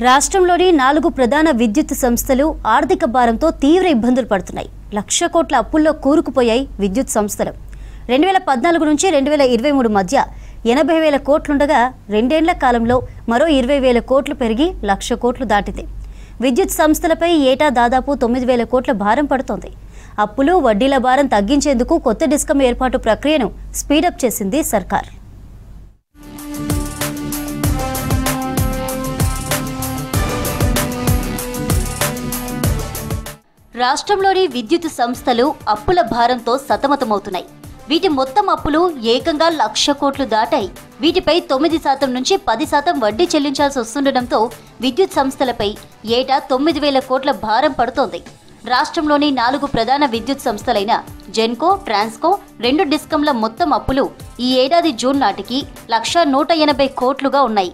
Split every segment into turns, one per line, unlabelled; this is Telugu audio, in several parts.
రాష్ట్రంలోని 4 ప్రధాన విద్యుత్ సంస్థలు ఆర్థిక భారంతో తీవ్ర ఇబ్బందులు పడుతున్నాయి. 1,00,000 కోట్ల అప్పుల్లో కూరుకుపోయాయి విద్యుత్ సంస్థలు. 2014 నుంచి 2023 మధ్య 80,000 కోట్లుండగా రెండేళ్ల కాలంలో మరో 20,000 కోట్లు పెరిగి 1,00,000 కోట్లు దాటింది. విద్యుత్ సంస్థలపై ఏటా దాదాపు 9,000 కోట్ల భారం పడుతోంది. అప్పులు వడ్డీల భారం తగ్గించేందుకు కొత్త డిస్కమ్ ఏర్పాటు ప్రక్రియను స్పీడప్ చేసింది సర్కార్. రాష్ట్రంలోని విద్యుత్ సంస్థలు అప్పుల భారంతో సతమతమవుతున్నాయి. వీటి మొత్తం అప్పులు ఏకంగా 1,00,000 కోట్లు దాటాయి. వీటిపై 9% నుంచి 10% వడ్డీ చెల్లించాల్సి వస్తుండటంతో విద్యుత్ సంస్థలపై ఏటా 9,000 కోట్ల భారం పడుతోంది. రాష్ట్రంలోని 4 ప్రధాన విద్యుత్ సంస్థలైన జెన్కో, ట్రాన్స్కో, 2 డిస్కంల మొత్తం అప్పులు ఈ ఏడాది జూన్ నాటికి 1,180 కోట్లుగా ఉన్నాయి.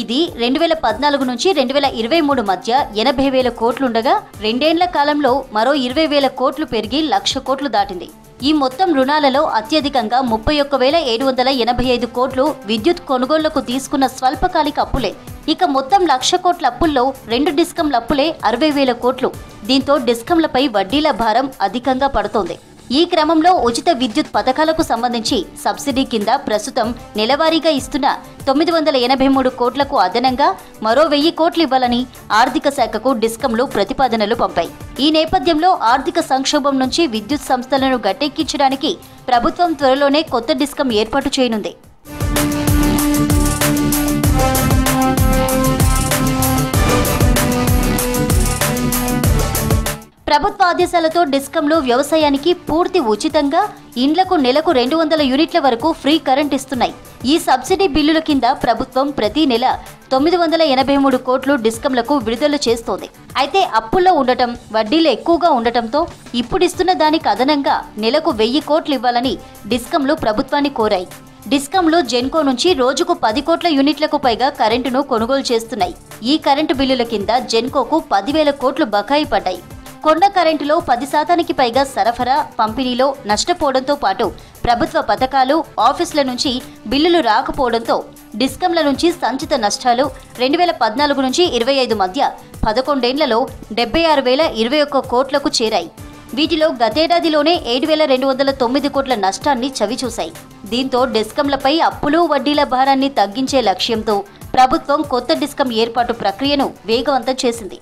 ఇది 2014 నుంచి 2023 మధ్య 80,000 కోట్లుండగా రెండేండ్ల కాలంలో మరో 20,000 కోట్లు పెరిగి 1,00,000 కోట్లు దాటింది. ఈ మొత్తం రుణాలలో అత్యధికంగా 31,785 కోట్లు విద్యుత్ కొనుగోళ్లకు తీసుకున్న స్వల్పకాలిక అప్పులే. ఇక మొత్తం 1,00,000 కోట్ల అప్పుల్లో 2 డిస్కంల అప్పులే 60,000 కోట్లు. దీంతో డిస్కంలపై వడ్డీల భారం అధికంగా పడుతోంది. ఈ క్రమంలో ఉచిత విద్యుత్ పథకాలకు సంబంధించి సబ్సిడీ కింద ప్రస్తుతం నెలవారీగా ఇస్తున్న 983 కోట్లకు అదనంగా మరో 1,000 కోట్లు ఇవ్వాలని ఆర్థిక శాఖకు డిస్కంలు ప్రతిపాదనలు పంపాయి. ఈ నేపథ్యంలో ఆర్థిక సంక్షోభం నుంచి విద్యుత్ సంస్థలను గట్టెక్కించడానికి ప్రభుత్వం త్వరలోనే కొత్త డిస్కం ఏర్పాటు చేయనుంది. ప్రభుత్వ ఆదేశాలతో డిస్కంలు వ్యవసాయానికి పూర్తి ఉచితంగా, ఇండ్లకు నెలకు 200 యూనిట్ల వరకు ఫ్రీ కరెంట్ ఇస్తున్నాయి. ఈ సబ్సిడీ బిల్లుల కింద ప్రభుత్వం ప్రతి నెల 983 కోట్లు డిస్కంలకు విడుదల చేస్తోంది. అయితే అప్పుల్లో ఉండటం, వడ్డీలు ఎక్కువగా ఉండటంతో ఇప్పుడిస్తున్న దానికి అదనంగా నెలకు 1,000 కోట్లు ఇవ్వాలని డిస్కంలు ప్రభుత్వాన్ని కోరాయి. డిస్కంలు జెన్కో నుంచి రోజుకు 10 కోట్ల యూనిట్లకు పైగా కరెంటును కొనుగోలు చేస్తున్నాయి. ఈ కరెంటు బిల్లుల కింద జెన్కోకు 10,000 కోట్లు బకాయి పడ్డాయి. కొండ కరెంటులో 10% పైగా సరఫరా, పంపిణీలో నష్టపోవడంతో పాటు ప్రభుత్వ పథకాలు, ఆఫీసుల నుంచి బిల్లులు రాకపోవడంతో డిస్కంల నుంచి సంచిత నష్టాలు 2014 నుంచి 25 మధ్య 11 ఏళ్లలో 76,021 కోట్లకు చేరాయి. వీటిలో గతేడాదిలోనే 7,209 కోట్ల నష్టాన్ని చవిచూశాయి. దీంతో డిస్కంలపై అప్పులు, వడ్డీల భారాన్ని తగ్గించే లక్ష్యంతో ప్రభుత్వం కొత్త డిస్కం ఏర్పాటు ప్రక్రియను వేగవంతం చేసింది.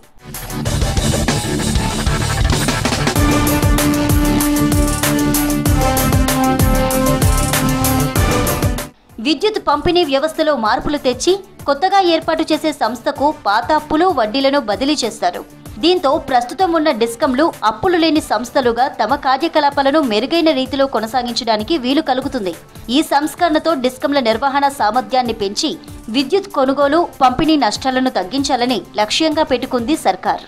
విద్యుత్ పంపిణీ వ్యవస్థలో మార్పులు తెచ్చి కొత్తగా ఏర్పాటు చేసే సంస్థకు పాత అప్పులు, వడ్డీలను బదిలీ చేస్తారు. దీంతో ప్రస్తుతం ఉన్న డిస్కంలు అప్పులు లేని సంస్థలుగా తమ కార్యకలాపాలను మెరుగైన రీతిలో కొనసాగించడానికి వీలు కలుగుతుంది. ఈ సంస్కరణతో డిస్కంల నిర్వహణ సామర్థ్యాన్ని పెంచి విద్యుత్ కొనుగోలు, పంపిణీ నష్టాలను తగ్గించాలని లక్ష్యంగా పెట్టుకుంది సర్కార్.